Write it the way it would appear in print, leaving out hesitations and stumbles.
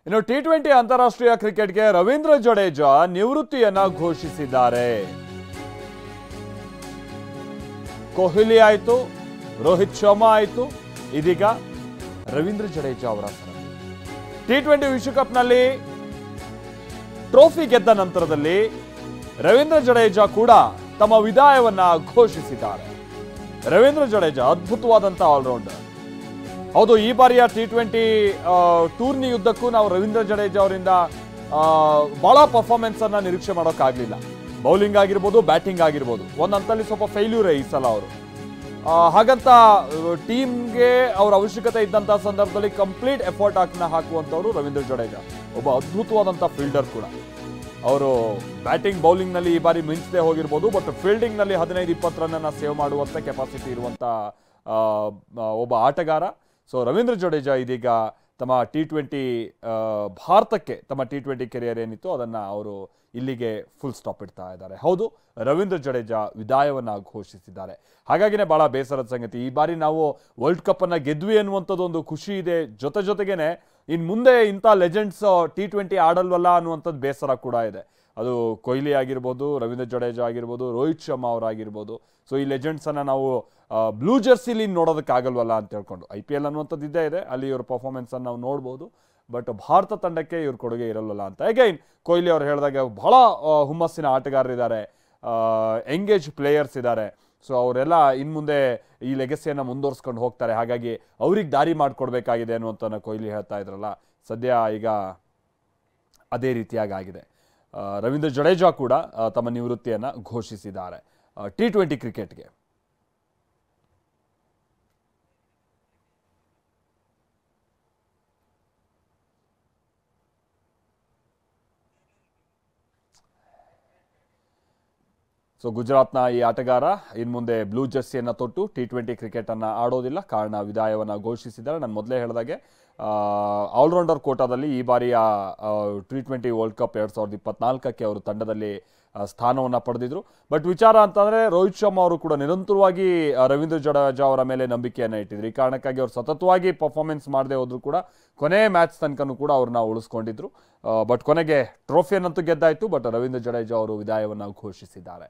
ಇನ್ನು ಟಿ20 ಅಂತಾರಾಷ್ಟ್ರೀಯ ಕ್ರಿಕೆಟ್ಗೆ ರವೀಂದ್ರ ಜಡೇಜಾ ನಿವೃತ್ತಿಯನ್ನ ಘೋಷಿಸಿದ್ದಾರೆ. ಕೊಹ್ಲಿ ಆಯ್ತು, ರೋಹಿತ್ ಶರ್ಮಾ ಆಯ್ತು, ಇದೀಗ ರವೀಂದ್ರ ಜಡೇಜಾ ಅವರ ಟಿ20 ವಿಶ್ವಕಪ್ನಲ್ಲಿ ಟ್ರೋಫಿ ಗೆದ್ದ ನಂತರದಲ್ಲಿ ರವೀಂದ್ರ ಜಡೇಜಾ ಕೂಡ ತಮ್ಮ ವಿದಾಯವನ್ನ ಘೋಷಿಸಿದ್ದಾರೆ. ರವೀಂದ್ರ ಜಡೇಜಾ ಅದ್ಭುತವಾದಂತಹ ಆಲ್ರೌಂಡರ್. ಹೌದು, ಈ ಬಾರಿಯ ಟಿ20 ಟೂರ್ನಿ ಯುದ್ಧಕ್ಕೂ ನಾವು ರವೀಂದ್ರ ಜಡೇಜಾ ಅವರಿಂದ ಬಹಳ ಪರ್ಫಾರ್ಮೆನ್ಸ್ ಅನ್ನ ನಿರೀಕ್ಷೆ ಮಾಡೋಕ್ಕಾಗಲಿಲ್ಲ. ಬೌಲಿಂಗ್ ಆಗಿರ್ಬೋದು, ಬ್ಯಾಟಿಂಗ್ ಆಗಿರ್ಬೋದು, ಒಂದು ಹಂತದಲ್ಲಿ ಸ್ವಲ್ಪ ಫೇಲ್ಯೂರೇ ಈ ಸಲ ಅವರು. ಹಾಗಂತ ಟೀಮ್ಗೆ ಅವ್ರ ಅವಶ್ಯಕತೆ ಇದ್ದಂತಹ ಸಂದರ್ಭದಲ್ಲಿ ಕಂಪ್ಲೀಟ್ ಎಫರ್ಟ್ ಹಾಕುವಂಥವ್ರು ರವೀಂದ್ರ ಜಡೇಜಾ. ಒಬ್ಬ ಅದ್ಭುತವಾದಂಥ ಫೀಲ್ಡರ್ ಕೂಡ. ಅವರು ಬ್ಯಾಟಿಂಗ್ ಬೌಲಿಂಗ್ನಲ್ಲಿ ಈ ಬಾರಿ ಮಿಂಚದೆ ಹೋಗಿರ್ಬೋದು, ಬಟ್ ಫೀಲ್ಡಿಂಗ್ನಲ್ಲಿ 15-20 ರನ್ನನ್ನು ಸೇವ್ ಮಾಡುವಂಥ ಕೆಪಾಸಿಟಿ ಇರುವಂಥ ಒಬ್ಬ ಆಟಗಾರ. ಸೊ ರವೀಂದ್ರ ಜಡೇಜಾ ಇದೀಗ ತಮ್ಮ ಟಿ20 ಭಾರತಕ್ಕೆ ತಮ್ಮ ಟಿ20 ಕೆರಿಯರ್ ಏನಿತ್ತು ಅದನ್ನು ಅವರು ಇಲ್ಲಿಗೆ ಫುಲ್ ಸ್ಟಾಪ್ ಇಡ್ತಾ ಇದ್ದಾರೆ. ಹೌದು, ರವೀಂದ್ರ ಜಡೇಜಾ ವಿದಾಯವನ್ನು ಘೋಷಿಸಿದ್ದಾರೆ. ಹಾಗಾಗಿನೇ ಬಹಳ ಬೇಸರದ ಸಂಗತಿ. ಈ ಬಾರಿ ನಾವು ವರ್ಲ್ಡ್ ಕಪ್ ಅನ್ನ ಗೆದ್ವಿ ಅನ್ನುವಂಥದ್ದು ಒಂದು ಖುಷಿ ಇದೆ, ಜೊತೆಗೇನೆ ಇನ್ನು ಮುಂದೆ ಇಂಥ ಲೆಜೆಂಡ್ಸ್ ಟಿ20 ಆಡಲ್ವಲ್ಲ ಅನ್ನುವಂಥದ್ದು ಬೇಸರ ಕೂಡ ಇದೆ. ಅದು ಕೊಹ್ಲಿ ಆಗಿರ್ಬೋದು, ರವೀಂದ್ರ ಜಡೇಜಾ ಆಗಿರ್ಬೋದು, ರೋಹಿತ್ ಶರ್ಮಾ ಅವರಾಗಿರ್ಬೋದು. ಸೊ ಈ ಲೆಜೆಂಡ್ಸನ್ನು ನಾವು ಬ್ಲೂ ಜರ್ಸಿಲಿ ನೋಡೋದಕ್ಕಾಗಲ್ವಲ್ಲ ಅಂತ ಹೇಳ್ಕೊಂಡು IPL ಅನ್ನುವಂಥದ್ದು ಇದ್ದೇ ಇದೆ, ಅಲ್ಲಿ ಇವ್ರ ಪರ್ಫಾರ್ಮೆನ್ಸನ್ನು ನಾವು ನೋಡ್ಬೋದು. ಬಟ್ ಭಾರತ ತಂಡಕ್ಕೆ ಇವ್ರ ಕೊಡುಗೆ ಇರಲ್ವಲ್ಲ ಅಂತ. ಅಗೈನ್ ಕೊಹ್ಲಿ ಅವ್ರು ಹೇಳಿದಾಗ ಬಹಳ ಹುಮ್ಮಸ್ಸಿನ ಆಟಗಾರರಿದ್ದಾರೆ, ಎಂಗೇಜ್ ಪ್ಲೇಯರ್ಸ್ ಇದ್ದಾರೆ. ಸೊ ಅವರೆಲ್ಲ ಇನ್ನು ಮುಂದೆ ಈ ಲೆಗಸಿಯನ್ನು ಮುಂದುವರ್ಸ್ಕೊಂಡು ಹೋಗ್ತಾರೆ. ಹಾಗಾಗಿ ಅವ್ರಿಗೆ ದಾರಿ ಮಾಡಿಕೊಡ್ಬೇಕಾಗಿದೆ ಅನ್ನುವಂಥ ಕೊಹ್ಲಿ ಹೇಳ್ತಾ ಇದ್ರಲ್ಲ, ಸದ್ಯ ಈಗ ಅದೇ ರೀತಿಯಾಗಿ ಆಗಿದೆ. ರವೀಂದ್ರ ಜಡೇಜಾ ಕೂಡ ತಮ್ಮ ನಿವೃತ್ತಿಯನ್ನು ಘೋಷಿಸಿದ್ದಾರೆ ಟಿ20 ಕ್ರಿಕೆಟ್ಗೆ. ಸೊ ಗುಜರಾತ್ನ ಈ ಆಟಗಾರ ಇನ್ನು ಮುಂದೆ ಬ್ಲೂ ಜರ್ಸಿಯನ್ನು ತೊಟ್ಟು ಟಿ20 ಕ್ರಿಕೆಟನ್ನು ಆಡೋದಿಲ್ಲ, ಕಾರಣ ವಿದಾಯವನ್ನು ಘೋಷಿಸಿದ್ದಾರೆ. ನಾನು ಮೊದಲೇ ಹೇಳಿದಾಗೆ ಆಲ್ರೌಂಡರ್ ಕೋಟಾದಲ್ಲಿ ಈ ಬಾರಿಯ ಟಿ20 ವರ್ಲ್ಡ್ ಕಪ್ 2024ಕ್ಕೆ ಅವರು ತಂಡದಲ್ಲಿ ಸ್ಥಾನವನ್ನು ಪಡೆದಿದ್ರು. ಬಟ್ ವಿಚಾರ ಅಂತಂದರೆ ರೋಹಿತ್ ಶರ್ಮಾ ಅವರು ಕೂಡ ನಿರಂತರವಾಗಿ ರವೀಂದ್ರ ಜಡೇಜಾ ಅವರ ಮೇಲೆ ನಂಬಿಕೆಯನ್ನು ಇಟ್ಟಿದ್ರು. ಈ ಕಾರಣಕ್ಕಾಗಿ ಅವರು ಸತತವಾಗಿ ಪರ್ಫಾರ್ಮೆನ್ಸ್ ಮಾಡದೆ ಹೋದ್ರು ಕೂಡ ಕೊನೆ ಮ್ಯಾಚ್ ತನಕನೂ ಕೂಡ ಅವ್ರನ್ನ ಉಳಿಸ್ಕೊಂಡಿದ್ರು. ಬಟ್ ಕೊನೆಗೆ ಟ್ರೋಫಿಯನ್ನಂತೂ ಗೆದ್ದಾಯಿತು. ಬಟ್ ರವೀಂದ್ರ ಜಡೇಜಾ ಅವರು ವಿದಾಯವನ್ನು ಘೋಷಿಸಿದ್ದಾರೆ.